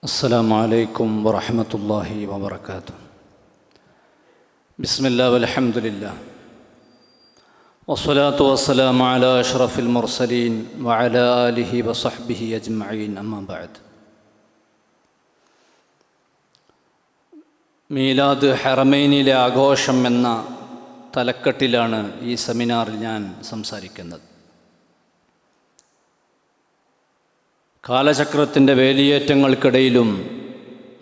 السلام عليكم ورحمة الله وبركاته. بسم الله والحمد لله والصلاة والسلام على أشرف المرسلين وعلى آله وصحبه أجمعين. أما بعد. മീലാദ് ഹറമൈനിലെ ആഘോഷം എന്ന തലക്കെട്ടിലാണ് ഈ സെമിനാറിൽ ഞാൻ സംസാരിക്കുന്നത്. കാലചക്രത്തിൻ്റെ വേലിയേറ്റങ്ങൾക്കിടയിലും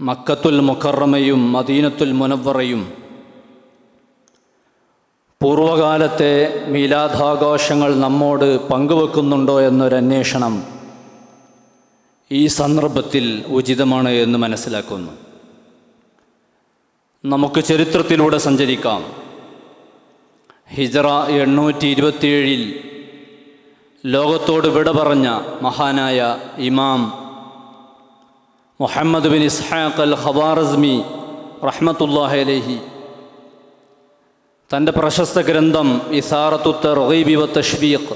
മക്കത്തുൽ മുക്കറമയും മദീനത്തുൽ മുനവ്വറയും പൂർവകാലത്തെ മീലാദാഘോഷങ്ങൾ നമ്മോട് പങ്കുവെക്കുന്നുണ്ടോ എന്നൊരന്വേഷണം ഈ സന്ദർഭത്തിൽ ഉചിതമാണ് എന്ന് മനസ്സിലാക്കുന്നു. നമുക്ക് ചരിത്രത്തിലൂടെ സഞ്ചരിക്കാം. ഹിജ്റ 827 ലോകത്തോട് വിട പറഞ്ഞ മഹാനായ ഇമാം മുഹമ്മദ് ബിൻ ഇസ്ഹാഖ് അൽ ഖവാറിസ്മി റഹ്മത്തുള്ളാഹി അലൈഹി തൻ്റെ പ്രശസ്ത ഗ്രന്ഥം ഇസാറത്തു തർഗീബ് വത്തശ്വീഖ്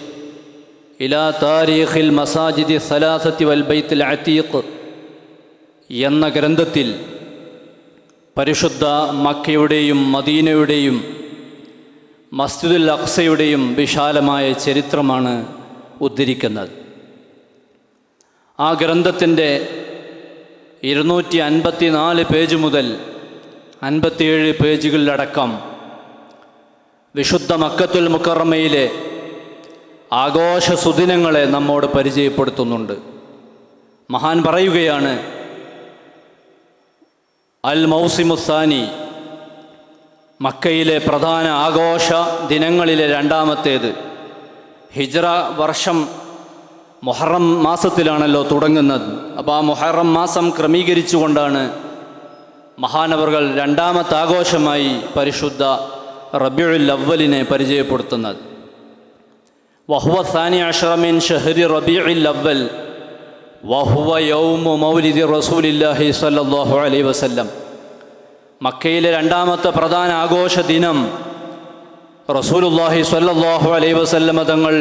ഇലാ താരീഖിൽ മസാജിദി സലാസത്തി വൽ ബൈത്തുൽ അതീഖ് എന്ന ഗ്രന്ഥത്തിൽ പരിശുദ്ധ മക്കയുടെയും മദീനയുടെയും മസ്ജിദുൽ അഖ്സയുടെയും വിശാലമായ ചരിത്രമാണ് ഉദ്ധരിക്കുന്നത്. ആ ഗ്രന്ഥത്തിൻ്റെ 254 പേജ് മുതൽ 57 പേജുകളിലടക്കം വിശുദ്ധ മക്കത്തുൽ മുക്കറമയിലെ ആഘോഷ സുദിനങ്ങളെ നമ്മോട് പരിചയപ്പെടുത്തുന്നുണ്ട്. മഹാൻ പറയുകയാണ്, അൽ മൗസിമുസാനി, മക്കയിലെ പ്രധാന ആഘോഷ ദിനങ്ങളിലെ രണ്ടാമത്തേത്. ഹിജ്റ വർഷം മുഹറം മാസത്തിലാണല്ലോ തുടങ്ങുന്നത്. അപ്പോൾ ആ മുഹറം മാസം ക്രമീകരിച്ചുകൊണ്ടാണ് മഹാനവറുകൾ രണ്ടാമത്തെ ആഘോഷമായി പരിശുദ്ധ റബീഉൽ അവ്വലിനെ പരിചയപ്പെടുത്തുന്നത്. വഹുവ സാനി അശ്റ മിൻ ഷഹ്രി റബീഉൽ അവ്വൽ വഹുവ യൗമു മൗലിദി റസൂലില്ലാഹി സ്വല്ലല്ലാഹു അലൈഹി വസല്ലം. മക്കയിലെ രണ്ടാമത്തെ പ്രധാന ആഘോഷ ദിനം റസൂലുള്ളാഹി സ്വല്ലല്ലാഹു അലൈഹി വസല്ലമ തങ്ങൾ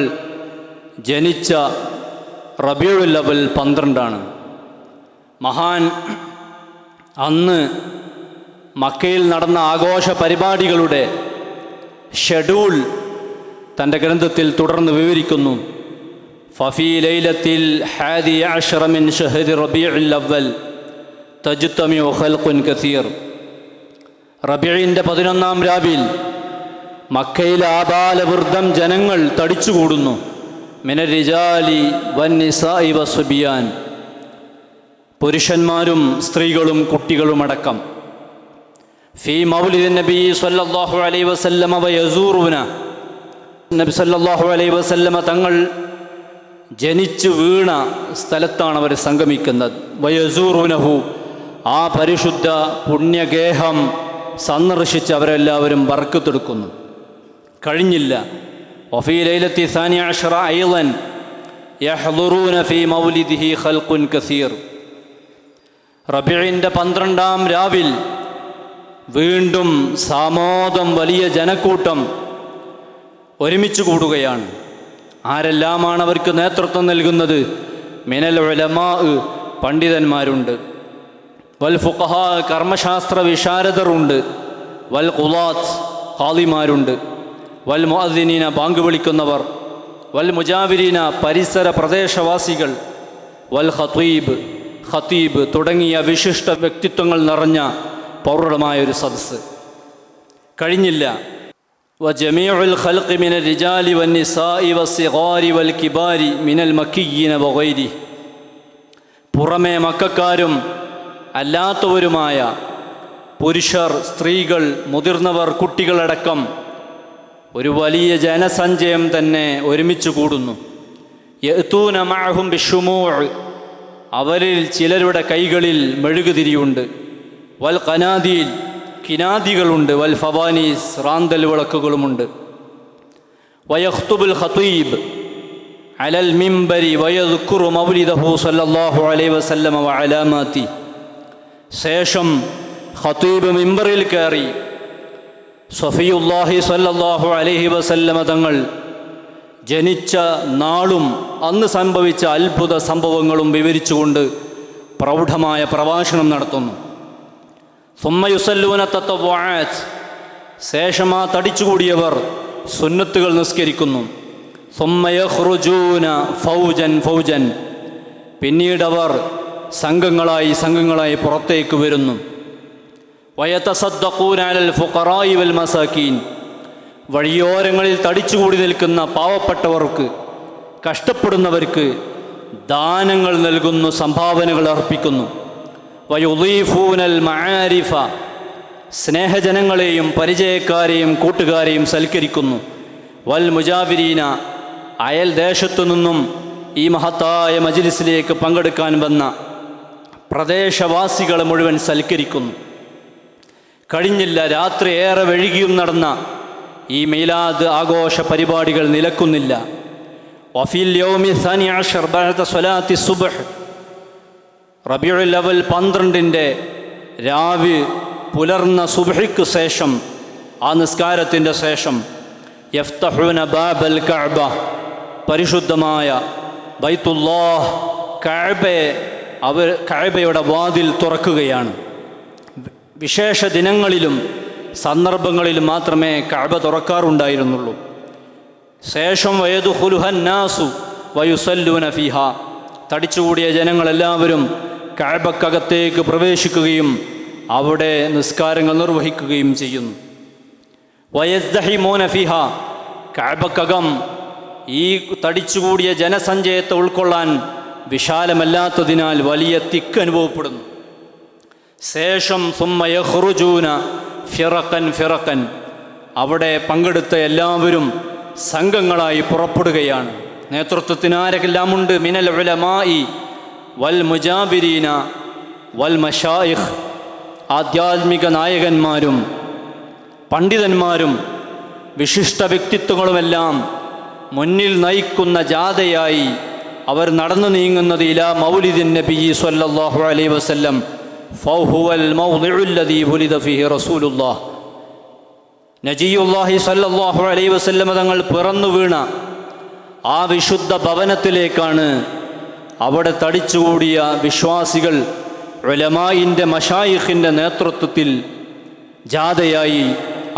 ജനിച്ച റബീഉൽ അവ്വൽ 12 മഹാൻ അന്ന് മക്കയിൽ നടന്ന ആഘോഷ പരിപാടികളുടെ ഷെഡ്യൂൾ തൻ്റെ ഗ്രന്ഥത്തിൽ തുടർന്ന് വിവരിക്കുന്നു. ഫഫീ ലൈലത്തിൽ 11 മിൻ ഷഹ്രി റബീഉൽ അവ്വൽ തജ്തമിഉ ഖൽഖുൻ കസീർ. റബീഇൻ്റെ 11-ാം രാവിൽ മക്കയിലെ ആബാലവൃദ്ധം ജനങ്ങൾ തടിച്ചുകൂടുന്നു. മിനർ റിജാലി വന്നിസാഇ വസ്ബിയാൻ, പുരുഷന്മാരും സ്ത്രീകളും കുട്ടികളുമടക്കം. ഫീ മൗലിദി നബി സല്ലല്ലാഹു അലൈഹി വസല്ലമ വയസൂറുന, നബി സല്ലല്ലാഹു അലൈഹി വസല്ലമ തങ്ങൾ ജനിച്ചു വീണ സ്ഥലത്താണ് അവർ സംഗമിക്കുന്നത്. വയസൂറുനഹു, ആ പരിശുദ്ധ പുണ്യഗേഹം സന്ദർശിച്ച് അവരെല്ലാവരും ബർക്കത്തെടുക്കുന്നു. കഴിഞ്ഞില്ല. വഫീ ലൈലത്തി സാനി അശ്റ അയ്ളൻ യഹ്ദുറൂന ഫീ മൗലിദിഹി ഖൽഖുൻ കസീർ. റബീഇൻ്റെ 12-ാം രാവിൽ വീണ്ടും സാമോദം വലിയ ജനക്കൂട്ടം ഒരുമിച്ച് കൂടുകയാണ്. ആരെല്ലാമാണ് അവർക്ക് നേതൃത്വം നൽകുന്നത്? മിനൽ ഉലമാ, പണ്ഡിതന്മാരുണ്ട്. വൽ ഫുഖഹാ, കർമ്മശാസ്ത്ര വിശാരദറുണ്ട്. വൽ ഖുളാത്ത്, ഖാദിമാരുണ്ട്. വൽ മുഅദ്ദിനീന, ബാങ്ക് വിളിക്കുന്നവർ. വൽ മുജാവിരീന, പരിസര പ്രദേശവാസികൾ. വൽ ഖതീബ് തുടങ്ങിയ വിശിഷ്ട വ്യക്തിത്വങ്ങൾ നിറഞ്ഞ പൗർണമായൊരു സദസ്സ്. കഴിഞ്ഞില്ല. വജമീഉൽ ഖൽഖി മിനൽ റിജാലി വന്നിസാഇ വസ്സിഗാരി വൽ കിബാരി മിനൽ മക്കിയ്യീന വഗൈരി. പുറമേ മക്കക്കാരും അല്ലാത്തവരുമായ പുരുഷർ, സ്ത്രീകൾ, മുതിർന്നവർ, കുട്ടികളടക്കം ഒരു വലിയ ജനസഞ്ചയം തന്നെ ഒരുമിച്ച് കൂടുന്നു. യഅ്തൂന മഅഹും ബിശ്ശുമൂഅ്, അവരിൽ ചിലരുടെ കൈകളിൽ മെഴുകുതിരിയുണ്ട്. വൽ ഖനാദീൽ, കിനാദികളുണ്ട്. വൽ ഫവാനീസ്, റാന്തൽ വിളക്കുകളുമുണ്ട്. വയഖ്തുബുൽ ഖതീബ് അലൽ മിംബരി വയദ്കുറു മൗലിദഹു സല്ലല്ലാഹു അലൈഹി വസല്ലമ വഅലാമാതി. ശേഷം ഖതീബ് മിംബറിൽ കയറി സഫിയുല്ലാഹി സല്ലല്ലാഹു അലൈഹി വസല്ലമ തങ്ങൾ ജനിച്ച നാളും അന്ന് സംഭവിച്ച അത്ഭുത സംഭവങ്ങളും വിവരിച്ചുകൊണ്ട് പ്രൗഢമായ പ്രഭാഷണം നടത്തുന്നു. സുമ്മ യുസല്ലൂന തത്തവ്വുആത്ത്, ശേഷം ആ തടിച്ചുകൂടിയവർ സുന്നത്തുകൾ നിസ്കരിക്കുന്നു. സുമ്മ യഖ്റുജൂന ഫൗജൻ ഫൗജൻ, പിന്നീടവർ സംഘങ്ങളായി പുറത്തേക്ക് വരുന്നു. വയതസദ്ദഖൂന അലൽ ഫുഖറാഇ വൽ മസാകീൻ, വഴിയോരങ്ങളിൽ തടിച്ചുകൂടി നിൽക്കുന്ന പാവപ്പെട്ടവർക്ക്, കഷ്ടപ്പെടുന്നവർക്ക് ദാനങ്ങൾ നൽകുന്നു, സംഭാവനകൾ അർപ്പിക്കുന്നു. വയുളീഫൂനൽ മആരിഫ, സ്നേഹജനങ്ങളെയും പരിചയക്കാരെയും കൂട്ടുകാരെയും സൽക്കരിക്കുന്നു. വൽ മുജാവിരീന, അയൽ ദേശത്തു നിന്നും ഈ മഹത്തായ മജ്ലിസിലേക്ക് പങ്കെടുക്കാൻ വന്ന പ്രദേശവാസികളെ മുഴുവൻ സൽക്കരിക്കുന്നു. കഴിഞ്ഞില്ല, രാത്രി ഏറെ വൈകിയും നടന്ന ഈ മീലാദ് ആഘോഷ പരിപാടികൾ നിലക്കുന്നില്ല. വഫിൽ യൗമി സാനി അശർ ബഅദ സ്വലാത്തി സുബ്ഹ്, റബീഉൽ അവൽ 12-ന്റെ രാവ് പുലർന്ന സുബ്ഹിക്ക് ശേഷം, ആ നിസ്കാരത്തിൻ്റെ ശേഷം, യഫ്തഹൂന ബാബൽ കഅബ, പരിശുദ്ധമായ ബൈത്തുല്ലാഹ് കഅബയുടെ വാതിൽ തുറക്കുകയാണ്. വിശേഷ ദിനങ്ങളിലും സന്ദർഭങ്ങളിലും മാത്രമേ കഅബ തുറക്കാറുണ്ടായിരുന്നുള്ളൂ. ശേഷം വയദ്ഖുലുഹന്നാസു വയുസല്ലൂന ഫീഹാ, തടിച്ചുകൂടിയ ജനങ്ങളെല്ലാവരും കഅബക്കകത്തേക്ക് പ്രവേശിക്കുകയും അവിടെ നിസ്കാരങ്ങൾ നിർവഹിക്കുകയും ചെയ്യുന്നു. വയസ്ദഹിമൂന ഫീഹാ, കഅബക്കകം ഈ തടിച്ചുകൂടിയ ജനസഞ്ചയത്തെ ഉൾക്കൊള്ളാൻ വിശാലമല്ലാത്തതിനാൽ വലിയ തിക്ക് അനുഭവപ്പെടുന്നു. ശേഷം സുമ്മ യഖ്റുജൂന ഫിറഖൻ ഫിറഖൻ, അവിടെ പങ്കെടുത്ത എല്ലാവരും സംഘങ്ങളായി പുറപ്പെടുകയാണ്. നേതൃത്വത്തിന് ആരെല്ലാമുണ്ട്? മിനൽ ഉലമായി വൽ മുജാബിരീന വൽ മശായിഖ്, ആധ്യാത്മിക നായകന്മാരും പണ്ഡിതന്മാരും വിശിഷ്ട വ്യക്തിത്വങ്ങളുമെല്ലാം മുന്നിൽ നയിക്കുന്ന ജാഥയായി അവർ നടന്നു നീങ്ങുന്നത് ഇലാ മൗലിദിൻ നബി സ്വല്ലല്ലാഹു അലൈഹി വസല്ലം ഫഹുവൽ മൗദിഉൽ ലദീ വുലിദ ഫീഹി റസൂലുള്ളാഹ്, നബിയുല്ലാഹി സ്വല്ലല്ലാഹു അലൈഹി വസല്ലം തങ്ങൾ പിറന്നു വീണ ആ വിശുദ്ധ ഭവനത്തിലേക്കാണ് അവിടെ തടിച്ചുകൂടിയ വിശ്വാസികൾ ഉലമായിൻ്റെ മശായിഖിൻ്റെ നേതൃത്വത്തിൽ ജാഥയായി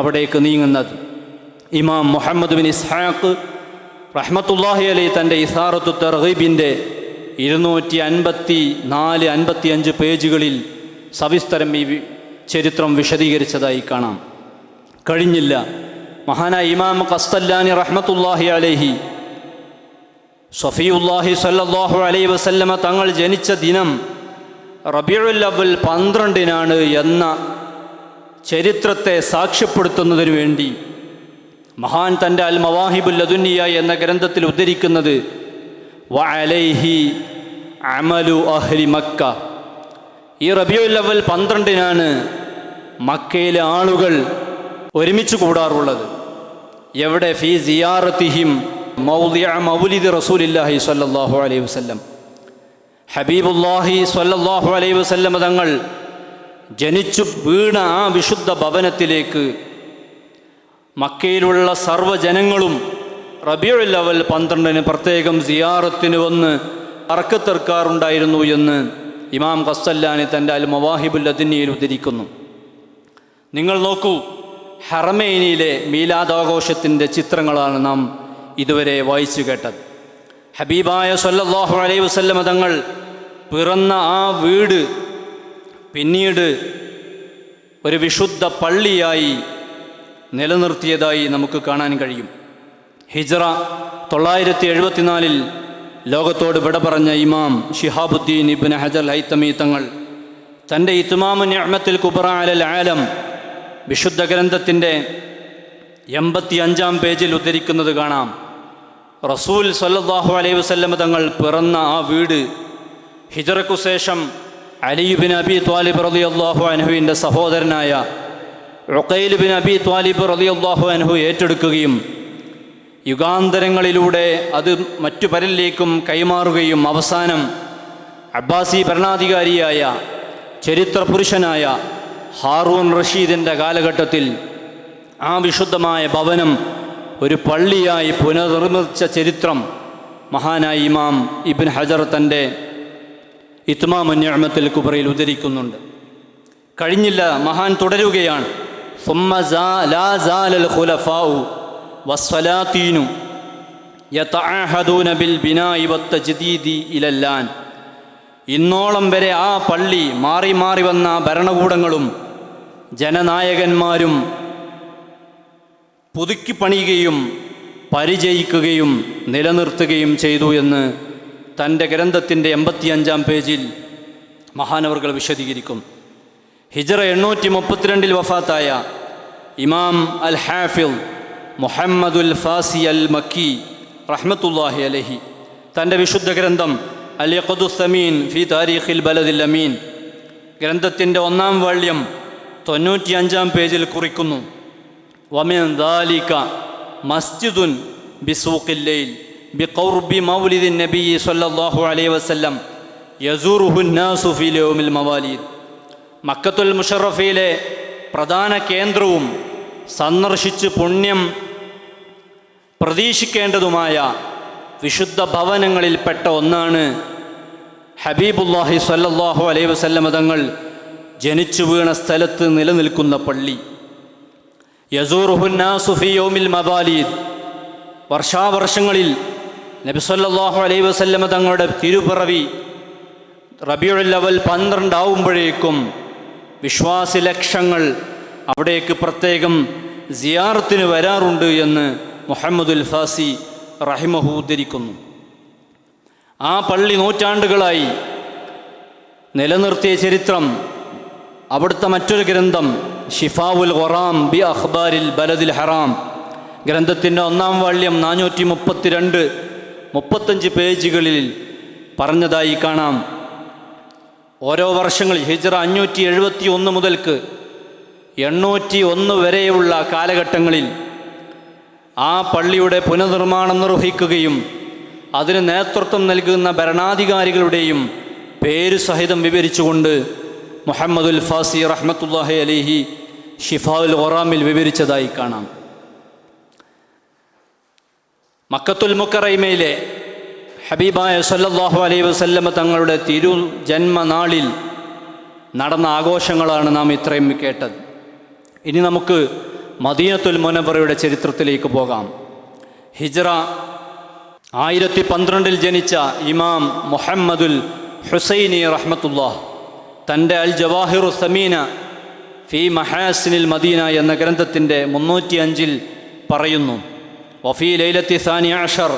അവിടേക്ക് നീങ്ങുന്നത്. ഇമാം മുഹമ്മദ് ബിൻ ഇസ്ഹാഖ് റഹ്മത്തുള്ളാഹി അലൈഹി തൻ്റെ ഇസാറത്തു തർഗീബിൻ്റെ 254-55 പേജുകളിൽ സവിസ്തരം ഈ ചരിത്രം വിശദീകരിച്ചതായി കാണാം. കഴിഞ്ഞില്ല, മഹാനായ ഇമാം ഖസ്തല്ലാനി റഹ്മത്തുള്ളാഹി അലൈഹി സഫിയുല്ലാഹി സ്വല്ലല്ലാഹു അലൈഹി വസല്ലമ തങ്ങൾ ജനിച്ച ദിനം റബീഉൽ അവൽ 12-നാണ് എന്ന ചരിത്രത്തെ സാക്ഷ്യപ്പെടുത്തുന്നതിനു വേണ്ടി മഹാൻ തൻ്റെ അൽ മവാഹിബുൽ ലദുന്നിയ എന്ന ഗ്രന്ഥത്തിൽ ഉദ്ധരിക്കുന്നത് വഅലൈഹി അമലു അഹ്ലി മക്ക, ഈ റബീഉൽ അവൽ 12-നാണ് മക്കയിലെ ആളുകൾ ഒരുമിച്ച് കൂടാറുള്ളത്. എവിടെ? ഫീ സിയാറത്തിഹിം മൗദിഅ മൗലിദി റസൂലില്ലാഹി സ്വല്ലല്ലാഹു അലൈഹി വസല്ലം, ഹബീബുല്ലാഹി സ്വല്ലല്ലാഹു അലൈഹി വസല്ലം തങ്ങൾ ജനിച്ചു വീണ ആ വിശുദ്ധ ഭവനത്തിലേക്ക് മക്കയിലുള്ള സർവ്വജനങ്ങളും റബീഉൽ അവൽ 12-ന് പ്രത്യേകം സിയാറത്തിന് വന്ന് അർക്കത്തെറുക്കാറുണ്ടായിരുന്നു എന്ന് ഇമാം ഖസ്സല്ലാനി തൻ്റെ അൽ മവാഹിബുൽ ലദുന്നിയയിൽ ഉദ്ധരിക്കുന്നു. നിങ്ങൾ നോക്കൂ, ഹറമൈനിലെ മീലാദാഘോഷത്തിൻ്റെ ചിത്രങ്ങളാണ് നാം ഇതുവരെ വായിച്ചു കേട്ടത്. ഹബീബായ സ്വല്ലല്ലാഹു അലൈഹി വസല്ലം തങ്ങൾ പിറന്ന ആ വീട് പിന്നീട് ഒരു വിശുദ്ധ പള്ളിയായി നിലനിർത്തിയതായി നമുക്ക് കാണാൻ കഴിയും. ഹിജ്റ 974 ലോകത്തോട് വിട പറഞ്ഞ ഇമാം ശിഹാബുദ്ദീൻ ഇബ്നു ഹജർ ഹൈതമി തങ്ങൾ തൻ്റെ ഇത്മാമു നിഅമത്തുൽ കുബ്ര അലൽ ആലം വിശുദ്ധ ഗ്രന്ഥത്തിൻ്റെ 85-ാം പേജിൽ ഉദ്ധരിക്കുന്നത് കാണാം. റസൂൽ സ്വല്ലല്ലാഹു അലൈഹി വസല്ലം തങ്ങൾ പിറന്ന ആ വീട് ഹിജ്റയ്ക്കു ശേഷം അലി ബിൻ അബി ത്വാലിബ് റളിയല്ലാഹു അൻഹുവിൻ്റെ സഹോദരനായ ഉഖൈൽ ബിൻ അബി ത്വാലിബ് റളിയല്ലാഹു അൻഹു ഏറ്റെടുക്കുകയും യുഗാന്തരങ്ങളിലൂടെ അത് മറ്റു പലരിലേക്കും കൈമാറുകയും അവസാനം അബ്ബാസി ഭരണാധികാരിയായ ചരിത്ര പുരുഷനായ ഹാറൂൻ റഷീദിൻ്റെ കാലഘട്ടത്തിൽ ആ വിശുദ്ധമായ ഭവനം ഒരു പള്ളിയായി പുനർനിർമ്മിച്ച ചരിത്രം മഹാനായ ഇമാം ഇബ്നു ഹജർ തൻ്റെ ഇത്മാമുൻ നിഅമത്തുൽ കുബ്രയിൽ ഉദ്ധരിക്കുന്നുണ്ട്. കഴിഞ്ഞില്ല, മഹാൻ തുടരുകയാണ്. ثم لا زال الخلفاء والسلاطين يتعاهدون بالبناء والتجديد إلى الآن. ഇന്നോളം വരെ ആ പള്ളി മാറി മാറി വന്ന ഭരണകൂടങ്ങളും ജനനായകന്മാരും പുതുക്കി പണിയുകയും പരിചയിക്കുകയും നിലനിർത്തുകയും ചെയ്തു എന്ന് തൻ്റെ ഗ്രന്ഥത്തിൻ്റെ 85-ാം പേജിൽ മഹാനവർകൾ വിശദീകരിക്കും. ഹിജ്റ 832 വഫാത്തായ ഇമാം അൽ ഹാഫിദ് മുഹമ്മദുൽ ഫാസി അൽ മക്കി റഹ്മത്തുള്ളാഹി അലൈഹി തൻ്റെ വിശുദ്ധ ഗ്രന്ഥം അൽ യഖ്ദുസ് സമീൻ ഫി താരീഖിൽ ബലദിൽ അമീൻ ഗ്രന്ഥത്തിൻ്റെ 1-ാം വാള്യം 95-ാം പേജിൽ കുറിക്കുന്നു: വമിൻ ദാലിക മസ്ജിദുൻ ബിസൂഖിൽ ലൈൽ ബിഖുർബി മൗലിദിൻ നബി സ്വല്ലല്ലാഹു അലൈഹി വസല്ലം യസൂറുഹു നാസു ഫി യൗമിൽ മവാലിദ്. മക്കത്തുൽ മുശറഫയിലെ പ്രധാന കേന്ദ്രവും സന്ദർശിച്ച് പുണ്യം പ്രതീക്ഷിക്കേണ്ടതുമായ വിശുദ്ധ ഭവനങ്ങളിൽപ്പെട്ട ഒന്നാണ് ഹബീബുല്ലാഹി സ്വല്ലല്ലാഹു അലൈഹി വസല്ലം തങ്ങൾ ജനിച്ചു വീണ സ്ഥലത്ത് നിലനിൽക്കുന്ന പള്ളി. യസൂറുഹു നാസു ഫി യൗമിൽ മവാലിദ്. വർഷാവർഷങ്ങളിൽ നബി സ്വല്ലല്ലാഹു അലൈഹി വസല്ലം തങ്ങളുടെ തിരുപ്പിറവി റബീഉൽ അവൽ 12 ആവുമ്പോഴേക്കും വിശ്വാസി ലക്ഷങ്ങൾ അവിടേക്ക് പ്രത്യേകം സിയാറത്തിന് വരാറുണ്ട് എന്ന് മുഹമ്മദുൽ ഫാസി റഹിമഹു ഉദ്ധരിക്കുന്നു. ആ പള്ളി നൂറ്റാണ്ടുകളായി നിലനിർത്തിയ ചരിത്രം അവിടുത്തെ മറ്റൊരു ഗ്രന്ഥം ഷിഫാവുൽ ഖുറാം ബി അഖ്ബാരിൽ ബലദിൽ ഹറാം ഗ്രന്ഥത്തിൻ്റെ 1-ാം വാള്യം 432-35 പേജുകളിൽ പറഞ്ഞതായി കാണാം. ഓരോ വർഷങ്ങളിൽ ഹിജ്റ 571 മുതൽക്ക് 801 വരെയുള്ള കാലഘട്ടങ്ങളിൽ ആ പള്ളിയുടെ പുനർനിർമ്മാണം നിർവഹിക്കുകയും അതിന് നേതൃത്വം നൽകുന്ന ഭരണാധികാരികളുടെയും പേര് സഹിതം വിവരിച്ചുകൊണ്ട് മുഹമ്മദുൽ ഫാസി റഹ്മത്തുള്ളാഹി അലൈഹി ഷിഫാഉൽ ഖുറാമിൽ വിവരിച്ചതായി കാണാം. മക്കത്തുൽ മുക്കറമയിലെ ഹബീബായ സല്ലല്ലാഹു അലൈഹി വസല്ലം തങ്ങളുടെ തിരു ജന്മനാളിൽ നടന്ന ആഘോഷങ്ങളാണ് നാം ഇത്രയും കേട്ടത്. ഇനി നമുക്ക് മദീനത്തുൽ മുനവ്വറയുടെ ചരിത്രത്തിലേക്ക് പോകാം. ഹിജ്റ 1012 ജനിച്ച ഇമാം മുഹമ്മദുൽ ഹുസൈനി റഹ്മത്തുള്ളാഹ് തൻ്റെ അൽ ജവാഹിറു സമീന ഫി മഹാസിനിൽ മദീന എന്ന ഗ്രന്ഥത്തിൻ്റെ 305 പറയുന്നു: വഫീ ലൈലത്തി സാനി അഷർ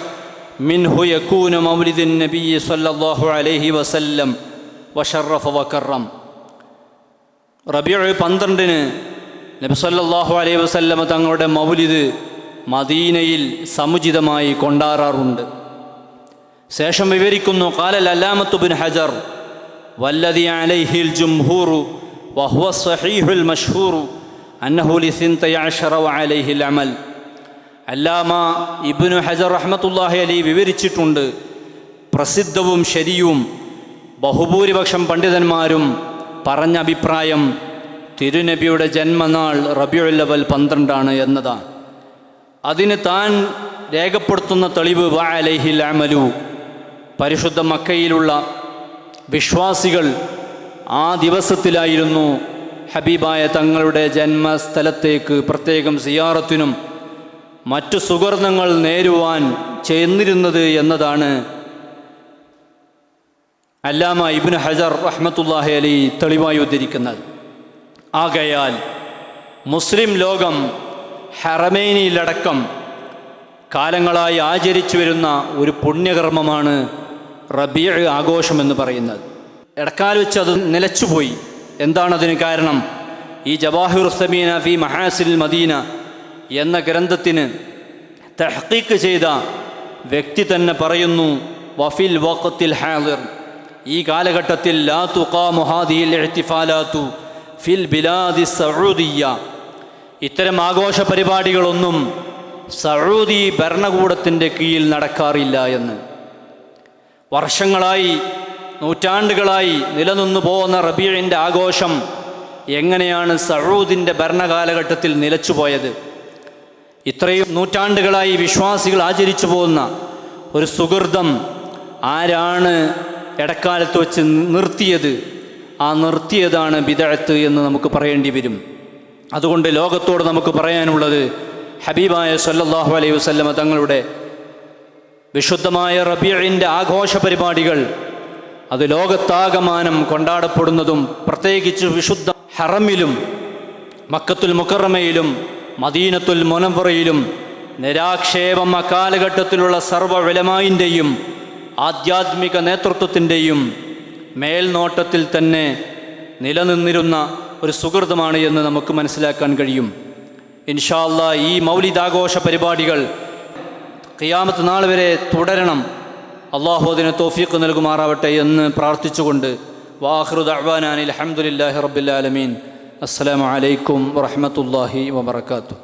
മിൻഹു യകൂന മൗലിദുൻ നബി സ്വല്ലല്ലാഹു അലൈഹി വസല്ലം വശറഫ വകറം. റബീഉ 12 നബി സ്വല്ലല്ലാഹു അലൈഹി വസല്ലം തങ്ങളുടെ മൗലിദ് മദീനയിൽ സമുചിതമായി കൊണ്ടാടാറുണ്ട്. ശേഷം വിവരിക്കുന്നു: ഖാലൽ അല്ലാമത്തു ഇബ്നു ഹജർ വല്ലദി അലൈഹിൽ ജംഹൂറു വഹുവ സ്വഹീഹുൽ മശ്ഹൂറു അന്നഹു ലിസിൻതൈ അശറ വഅലൈഹിൽ അമൽ. അല്ലാമ ഇബ്നു ഹജർ റഹ്മത്തുള്ളാഹി അലൈഹി വിവരിച്ചിട്ടുണ്ട്, പ്രസിദ്ധവും ശരിയും ബഹുഭൂരിപക്ഷം പണ്ഡിതന്മാരും പറഞ്ഞ അഭിപ്രായം തിരുനബിയുടെ ജന്മനാൾ റബീഉൽ അവൽ 12 എന്നതാണ്. അതിന് താൻ രേഖപ്പെടുത്തുന്ന തെളിവ് വഅലൈഹിൽ അമലു, പരിശുദ്ധ മക്കയിലുള്ള വിശ്വാസികൾ ആ ദിവസത്തിലായിരുന്നു ഹബീബായ തങ്ങളുടെ ജന്മസ്ഥലത്തേക്ക് പ്രത്യേകം സിയാറത്തിനും മറ്റു സുഗർണങ്ങൾ നേരുവാൻ ചെന്നിരുന്നത് എന്നതാണ് അല്ലാമ ഇബ്നു ഹജർ റഹ്മത്തുള്ളാഹി അലൈഹി തെളിവായി ഉദ്ധരിക്കുന്നത്. ആകയാൽ മുസ്ലിം ലോകം ഹറമൈനിലടക്കം കാലങ്ങളായി ആചരിച്ചു വരുന്ന ഒരു പുണ്യകർമ്മമാണ് റബീഉ ആഘോഷമെന്ന് പറയുന്നത്. ഇടക്കാൽ വെച്ച് അത് നിലച്ചുപോയി. എന്താണതിന് കാരണം? ഈ ജവാഹിറു സമീന ഫി മഹാസിൽ മദീന എന്ന ഗ്രന്ഥത്തിന് തഹ്ഖീഖ് ചെയ്ത വ്യക്തി തന്നെ പറയുന്നു: വഫിൽ വഖത്തിൽ ഹാദിർ, ഈ കാലഘട്ടത്തിൽ ലാ തുഖാമു ഹാദിഹിൽ ഇഹ്തിഫാലാത്തു ഫിൽ ബിലാദി സഊദിയ്യ, ഇത്തരം ആഘോഷ പരിപാടികളൊന്നും സഊദി ഭരണകൂടത്തിൻ്റെ കീഴിൽ നടക്കാറില്ല എന്ന്. വർഷങ്ങളായി നൂറ്റാണ്ടുകളായി നിലനിന്നു പോകുന്ന റബീഇൻ്റെ ആഘോഷം എങ്ങനെയാണ് സഊദിൻ്റെ ഭരണകാലഘട്ടത്തിൽ നിലച്ചുപോയത്? ഇത്രയും നൂറ്റാണ്ടുകളായി വിശ്വാസികൾ ആചരിച്ചു പോകുന്ന ഒരു സുഹൃതം ആരാണ് ഇടക്കാലത്ത് വെച്ച് നിർത്തിയത്, ആ നിർത്തിയതാണ് ബിദഅത്ത് എന്ന് നമുക്ക് പറയേണ്ടി വരും. അതുകൊണ്ട് ലോകത്തോട് നമുക്ക് പറയാനുള്ളത്, ഹബീബായ സല്ലല്ലാഹു അലൈഹി വസല്ലമ തങ്ങളുടെ വിശുദ്ധമായ റബീഇൻ്റെ ആഘോഷ പരിപാടികൾ അത് ലോകത്താകമാനം കൊണ്ടാടപ്പെടുന്നതും പ്രത്യേകിച്ച് വിശുദ്ധ ഹറമിലും മക്കത്തുൽ മുക്കറമയിലും മദീനത്തുൽ മുനവ്വറയിലും നിരാക്ഷേപം അക്കാലഘട്ടത്തിലുള്ള സർവ്വ ഉലമാഇൻ്റെയും ആധ്യാത്മിക നേതൃത്വത്തിൻ്റെയും മേൽനോട്ടത്തിൽ തന്നെ നിലനിന്നിരുന്ന ഒരു സുഹൃതമാണ് എന്ന് നമുക്ക് മനസ്സിലാക്കാൻ കഴിയും. ഇൻഷാ അല്ലാഹ് ഈ മൗലിദാഘോഷ പരിപാടികൾ ഖിയാമത്ത് നാൾ വരെ തുടരണം. അള്ളാഹു അതിന് തൗഫീഖ് നൽകുമാറാവട്ടെ എന്ന് പ്രാർത്ഥിച്ചുകൊണ്ട് വാഖിറു ദഅ്വാനാ അൽഹംദുലില്ലാഹി റബ്ബിൽ ആലമീൻ. അസ്സലാമു അലൈക്കും വറഹ്മത്തുള്ളാഹി വബറകാതുഹു.